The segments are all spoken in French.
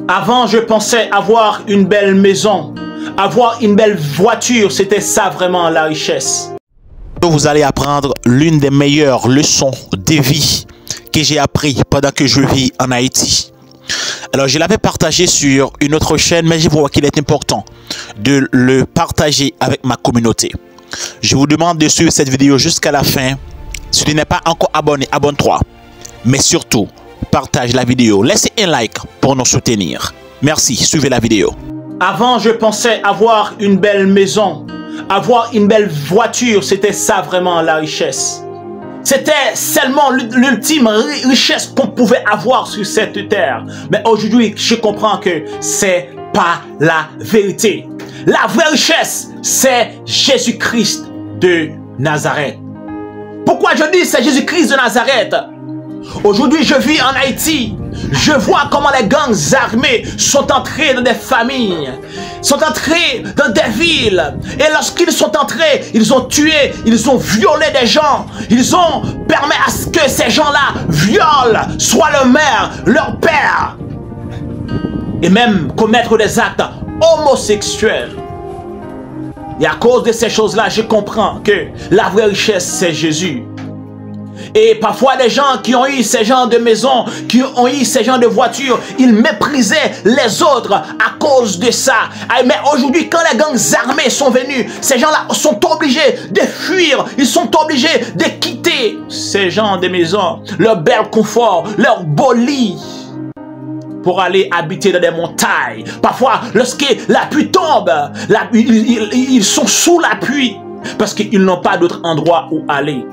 Avant, je pensais avoir une belle maison, avoir une belle voiture, c'était ça vraiment la richesse. Vous allez apprendre l'une des meilleures leçons de vie que j'ai appris pendant que je vis en Haïti. Alors, je l'avais partagé sur une autre chaîne, mais je vois qu'il est important de le partager avec ma communauté. Je vous demande de suivre cette vidéo jusqu'à la fin. Si tu n'es pas encore abonné, abonne-toi. Mais surtout, partage la vidéo. Laissez un like pour nous soutenir. Merci, suivez la vidéo. Avant, je pensais avoir une belle maison, avoir une belle voiture, c'était ça vraiment la richesse. C'était seulement l'ultime richesse qu'on pouvait avoir sur cette terre. Mais aujourd'hui, je comprends que c'est pas la vérité. La vraie richesse, c'est Jésus-Christ de Nazareth. Pourquoi je dis c'est Jésus-Christ de Nazareth? Aujourd'hui, je vis en Haïti. Je vois comment les gangs armés sont entrés dans des familles, sont entrés dans des villes. Et lorsqu'ils sont entrés, ils ont tué, ils ont violé des gens. Ils ont permis à ce que ces gens-là violent soit leur mère, leur père. Et même commettre des actes homosexuels. Et à cause de ces choses-là, je comprends que la vraie richesse, c'est Jésus. Et parfois, les gens qui ont eu ces genres de maisons, qui ont eu ces genres de voitures, ils méprisaient les autres à cause de ça. Mais aujourd'hui, quand les gangs armés sont venus, ces gens-là sont obligés de fuir. Ils sont obligés de quitter ces genres de maisons, leur bel confort, leur beau lit, pour aller habiter dans des montagnes. Parfois, lorsque la pluie tombe, ils sont sous la pluie parce qu'ils n'ont pas d'autre endroit où aller.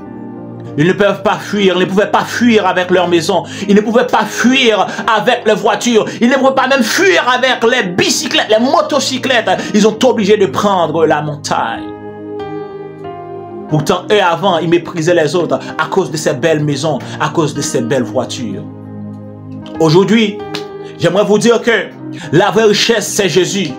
Ils ne peuvent pas fuir, ils ne pouvaient pas fuir avec leur maison, ils ne pouvaient pas fuir avec les voitures, ils ne pouvaient pas même fuir avec les bicyclettes, les motocyclettes. Ils ont obligé de prendre la montagne. Pourtant, eux avant, ils méprisaient les autres à cause de ces belles maisons, à cause de ces belles voitures. Aujourd'hui, j'aimerais vous dire que la vraie richesse, c'est Jésus.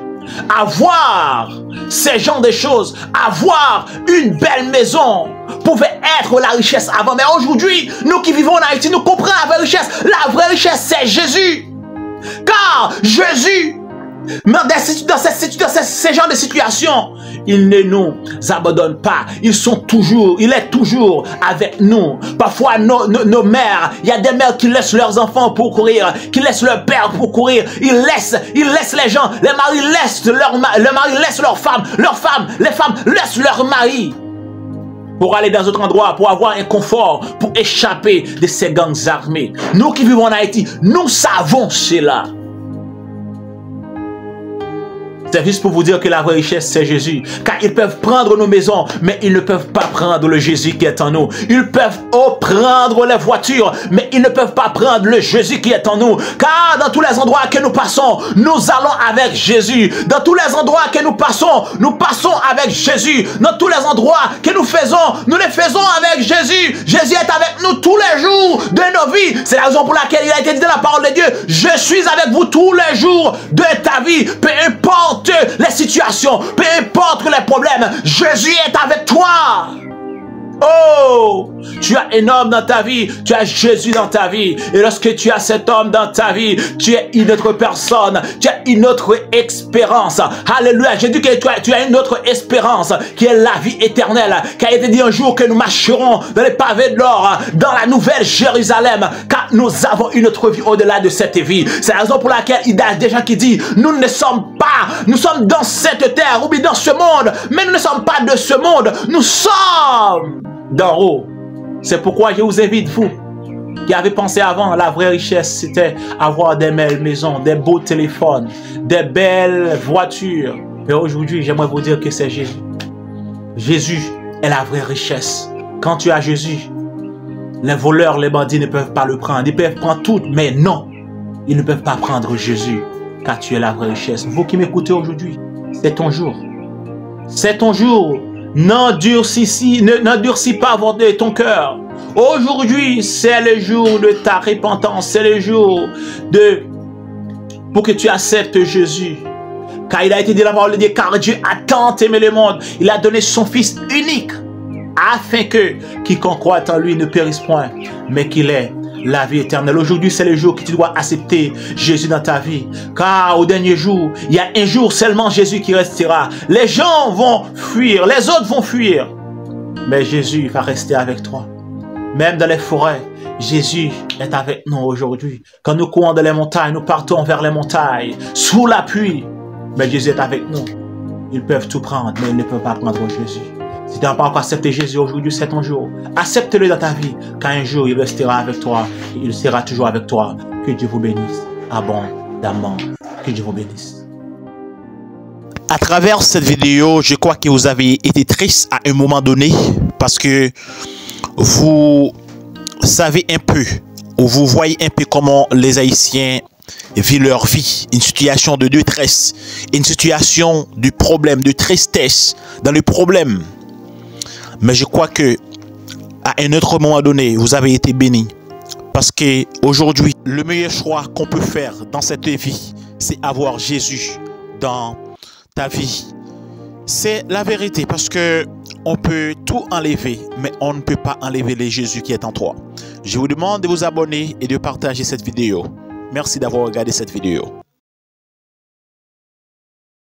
Avoir ces genres de choses, avoir une belle maison pouvait être la richesse avant. Mais aujourd'hui, nous qui vivons en Haïti, nous comprenons la vraie richesse. La vraie richesse, c'est Jésus. Car Jésus, dans ces genres de situations, il ne nous abandonne pas. Il est toujours avec nous. Parfois, nos mères, il y a des mères qui laissent leurs enfants pour courir, qui laissent leur père pour courir. Ils laissent les gens. Les maris laissent leurs femmes. Les femmes laissent leurs maris pour aller dans d'autres endroits, pour avoir un confort, pour échapper de ces gangs armés. Nous qui vivons en Haïti, nous savons cela. C'est juste pour vous dire que la vraie richesse, c'est Jésus. Car ils peuvent prendre nos maisons, mais ils ne peuvent pas prendre le Jésus qui est en nous. Ils peuvent prendre les voitures, mais ils ne peuvent pas prendre le Jésus qui est en nous. Car dans tous les endroits que nous passons, nous allons avec Jésus. Dans tous les endroits que nous passons avec Jésus. Dans tous les endroits que nous les faisons avec Jésus. Jésus est avec nous tous les jours de nos vies. C'est la raison pour laquelle il a été dit dans la parole de Dieu: je suis avec vous tous les jours de ta vie. Peu importe les situations, peu importe les problèmes, Jésus est avec toi. Oh, tu as un homme dans ta vie, tu as Jésus dans ta vie. Et lorsque tu as cet homme dans ta vie, tu es une autre personne, tu as une autre espérance. Alléluia, j'ai dit que tu as une autre espérance qui est la vie éternelle, qui a été dit un jour que nous marcherons dans les pavés de l'or, dans la nouvelle Jérusalem, car nous avons une autre vie au-delà de cette vie. C'est la raison pour laquelle il y a des gens qui disent: nous ne sommes sommes dans cette terre ou bien dans ce monde, mais nous ne sommes pas de ce monde, nous sommes d'en haut. C'est pourquoi je vous invite, vous qui avez pensé avant, la vraie richesse c'était avoir des belles maisons, des beaux téléphones, des belles voitures. Mais aujourd'hui, j'aimerais vous dire que c'est Jésus. Jésus est la vraie richesse. Quand tu as Jésus, les voleurs, les bandits ne peuvent pas le prendre. Ils peuvent prendre tout, mais non, ils ne peuvent pas prendre Jésus, car tu es la vraie richesse. Vous qui m'écoutez aujourd'hui, c'est ton jour. C'est ton jour. N'endurcis pas ton cœur. Aujourd'hui, c'est le jour de ta repentance. C'est le jour pour que tu acceptes Jésus. Car il a été dit dans la parole de Dieu: car Dieu a tant aimé le monde, il a donné son Fils unique, afin que quiconque croit en lui ne périsse point, mais qu'il ait la vie éternelle. Aujourd'hui, c'est le jour que tu dois accepter Jésus dans ta vie. Car au dernier jour, il y a un jour seulement Jésus qui restera. Les gens vont fuir, les autres vont fuir. Mais Jésus va rester avec toi. Même dans les forêts, Jésus est avec nous aujourd'hui. Quand nous courons dans les montagnes, nous partons vers les montagnes, sous la pluie. Mais Jésus est avec nous. Ils peuvent tout prendre, mais ils ne peuvent pas prendre Jésus. Si tu n'as pas encore accepté Jésus aujourd'hui, c'est ton jour. Accepte-le dans ta vie, car un jour, il restera avec toi. Et il sera toujours avec toi. Que Dieu vous bénisse abondamment. Que Dieu vous bénisse. À travers cette vidéo, je crois que vous avez été triste à un moment donné parce que vous savez un peu, ou vous voyez un peu comment les Haïtiens vivent leur vie, une situation de détresse, une situation de problème, de tristesse dans le problème. Mais je crois que à un autre moment donné, vous avez été bénis. Parce que aujourd'hui, le meilleur choix qu'on peut faire dans cette vie, c'est avoir Jésus dans ta vie. C'est la vérité parce que on peut tout enlever, mais on ne peut pas enlever le Jésus qui est en toi. Je vous demande de vous abonner et de partager cette vidéo. Merci d'avoir regardé cette vidéo.